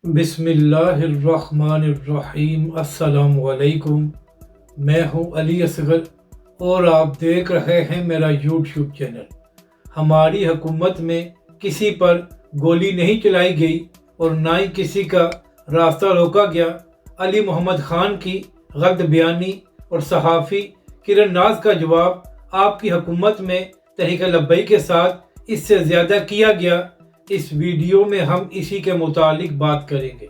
बिस्मिल्लाहिर्रहमानिर्रहीम। अस्सलाम वालेकुम। मैं हूं अली असगर और आप देख रहे हैं मेरा यूट्यूब चैनल। हमारी हुकूमत में किसी पर गोली नहीं चलाई गई और ना ही किसी का रास्ता रोका गया। अली मोहम्मद खान की गलत बयानी और सहाफ़ी किरण नाज का जवाब आपकी हुकूमत में तहरीक लब्बैक के साथ इससे ज़्यादा किया गया। इस वीडियो में हम इसी के मुतालिक बात करेंगे,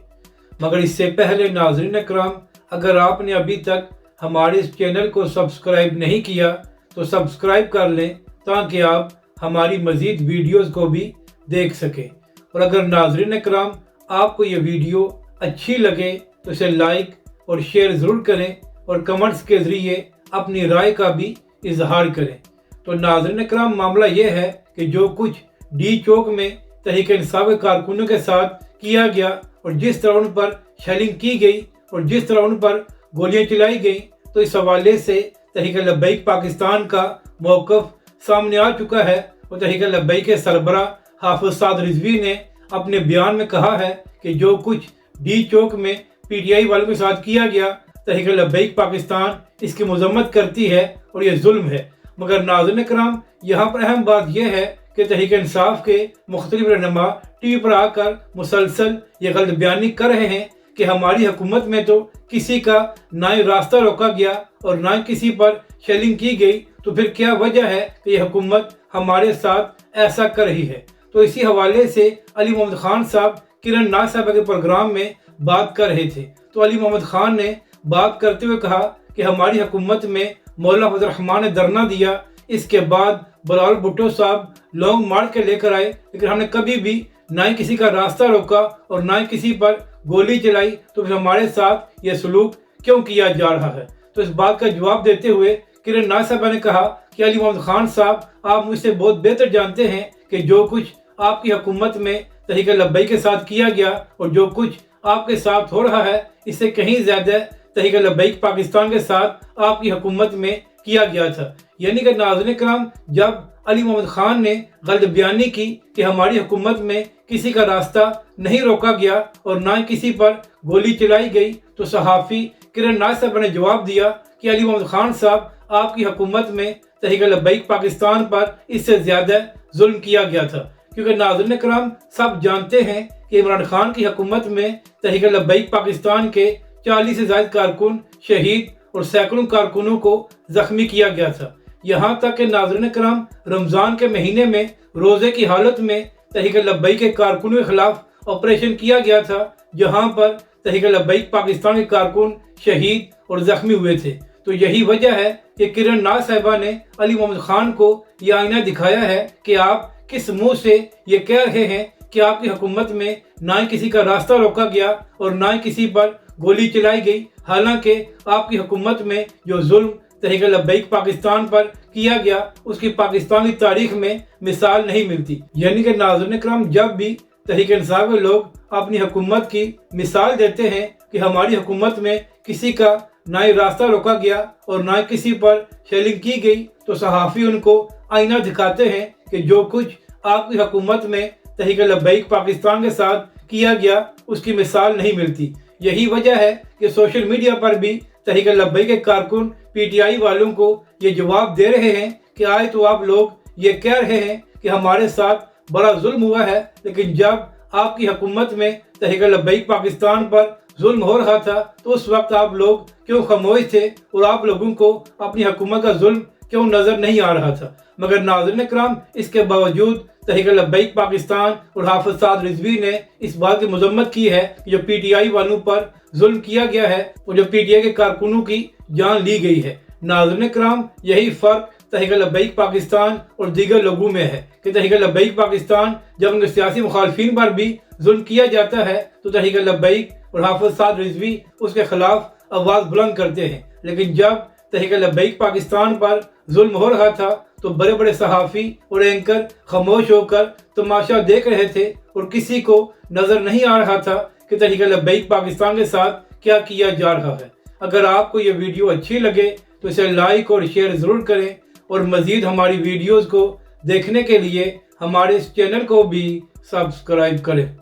मगर इससे पहले नाज़रीन इकराम, अगर आपने अभी तक हमारे इस चैनल को सब्सक्राइब नहीं किया तो सब्सक्राइब कर लें ताकि आप हमारी मज़ीद वीडियोस को भी देख सकें। और अगर नाज़रीन इकराम आपको ये वीडियो अच्छी लगे तो इसे लाइक और शेयर ज़रूर करें और कमेंट्स के ज़रिए अपनी राय का भी इजहार करें। तो नाज़रीन इकराम, मामला ये है कि जो कुछ डी चौक में तहरीक इंसाफ के कारकुनों के साथ किया गया और जिस तरह उन पर शेलिंग की गई और जिस तरह उन पर गोलियां चलाई गई, तो इस हवाले से तहरीक लब्बैक पाकिस्तान का मौक़िफ़ सामने आ चुका है। और तहरीक लब्बैक के सरबरा हाफिज साद रिजवी ने अपने बयान में कहा है कि जो कुछ डी चौक में PTI वालों के साथ किया गया, तहरीक लब्बैक पाकिस्तान इसकी मज़म्मत करती है और ये जुल्म है। मगर नाज़रीन इकराम, यहाँ पर अहम बात यह है कि तहरीक इंसाफ के मुख्तलिफ रहनुमा टीवी पर आकर मुसलसल ये गलत बयानी कर रहे हैं कि हमारी हुकूमत में तो किसी का ना ही रास्ता रोका गया और ना ही किसी पर शेलिंग की गई, तो फिर क्या वजह है कि ये हुकूमत हमारे साथ ऐसा कर रही है। तो इसी हवाले से अली मोहम्मद खान साहब किरण नाज साहब के प्रोग्राम में बात कर रहे थे। तो अली मोहम्मद खान ने बात करते हुए कहा कि हमारी हुकूमत में मौलाना फजल रहमान ने धरना दिया, इसके बाद बिलावल भुट्टो साहब लॉन्ग मार्च के लेकर आए, लेकिन हमने कभी भी ना ही किसी का रास्ता रोका और ना ही किसी पर गोली चलाई, तो फिर हमारे साथ ये सलूक क्यों किया जा रहा है। तो इस बात का जवाब देते हुए किरण नाज साहब ने कहा कि अली मोहम्मद खान साहब, आप मुझसे बहुत बेहतर जानते हैं कि जो कुछ आपकी हुकूमत में तहरीक लब्बैक के साथ किया गया और जो कुछ आपके साथ हो रहा है, इससे कहीं ज़्यादा तहरीक लब्बैक पाकिस्तान के साथ आपकी हुकूमत में किया गया था। यानी कि नाज़रीन इकराम, जब अली मोहम्मद खान ने गलत बयानी की कि हमारी हुकूमत में किसी का रास्ता नहीं रोका गया और ना ही किसी पर गोली चलाई गई, तो सहाफ़ी किरण नाज साहब ने जवाब दिया कि अली मोहम्मद खान साहब, आपकी हुकूमत में तहरीक लब्बैक पाकिस्तान पर इससे ज़्यादा जुल्म किया गया था। क्योंकि नाज़रीन इकराम, सब जानते हैं कि इमरान खान की हुकूमत में तहरीक लब्बैक पाकिस्तान के 40 से ज़ायद कारकुन शहीद और सैकड़ों कारकुनों को जख्मी किया गया था। यहाँ तक कि नाज़रीन इकराम, रमज़ान के महीने में रोज़े की हालत में तहरीक लब्बैक के कारकुनों के खिलाफ ऑपरेशन किया गया था, जहाँ पर तहरीक लब्बैक पाकिस्तान के कारकुन शहीद और जख्मी हुए थे। तो यही वजह है कि किरण नाज साहिबा ने अली मोहम्मद खान को यह आईना दिखाया है कि आप किस मुँह से ये कह रहे हैं कि आपकी हुकूमत में ना ही किसी का रास्ता रोका गया और ना ही किसी पर गोली चलाई गई, हालांकि आपकी हुकूमत में जो जुल्म तहरीक लब्बैक पाकिस्तान पर किया गया, उसकी पाकिस्तानी तारीख में मिसाल नहीं मिलती। यानी कि नाज़रीन इकराम, जब भी तहरीक इंसाफ के लोग अपनी हुकूमत की मिसाल देते हैं कि हमारी हुकूमत में किसी का ना ही रास्ता रोका गया और ना ही किसी पर शेलिंग की गई, तो सहाफ़ी उनको आईना दिखाते हैं कि जो कुछ आपकी हुकूमत में तहरीक लब्बैक पाकिस्तान के साथ किया गया, उसकी मिसाल नहीं मिलती। यही वजह है कि सोशल मीडिया पर भी तहरीक लब्बैक के कारकुन PTI वालों को ये जवाब दे रहे हैं कि आए तो आप लोग ये कह रहे हैं कि हमारे साथ बड़ा जुल्म हुआ है, लेकिन जब आपकी हुकूमत में तहरीक लब्बैक पाकिस्तान पर जुल्म हो रहा था तो उस वक्त आप लोग क्यों खामोश थे और आप लोगों को अपनी हुकूमत का जुल्म क्यों नज़र नहीं आ रहा था। मगर नाज़रीन इकराम, इसके बावजूद तहरीक लब्बैक पाकिस्तान और हाफिज साद रिजवी ने इस बात की मज़म्मत की है कि जो PTI वालों पर जुल्म किया गया है और जो PTI के कारकुनों की जान ली गई है। नाज़रीन इकराम, यही फ़र्क तहरीक लब्बैक पाकिस्तान और दीगर लोगों में है कि तहरीक लब्बैक पाकिस्तान जब उनके सियासी मुखालफिन पर भी जुल्म किया जाता है तो तहरीक लब्बैक और हाफिज साद रिजवी उसके खिलाफ आवाज़ बुलंद करते हैं, लेकिन जब तहरीक लब्बैक पाकिस्तान पर जुल्म हो रहा था तो बड़े बड़े सहाफ़ी और एंकर खामोश होकर तमाशा देख रहे थे और किसी को नज़र नहीं आ रहा था कि तहरीक लब्बैक पाकिस्तान के साथ क्या किया जा रहा है। अगर आपको ये वीडियो अच्छी लगे तो इसे लाइक और शेयर ज़रूर करें और मज़ीद हमारी वीडियोज़ को देखने के लिए हमारे इस चैनल को भी सब्सक्राइब करें।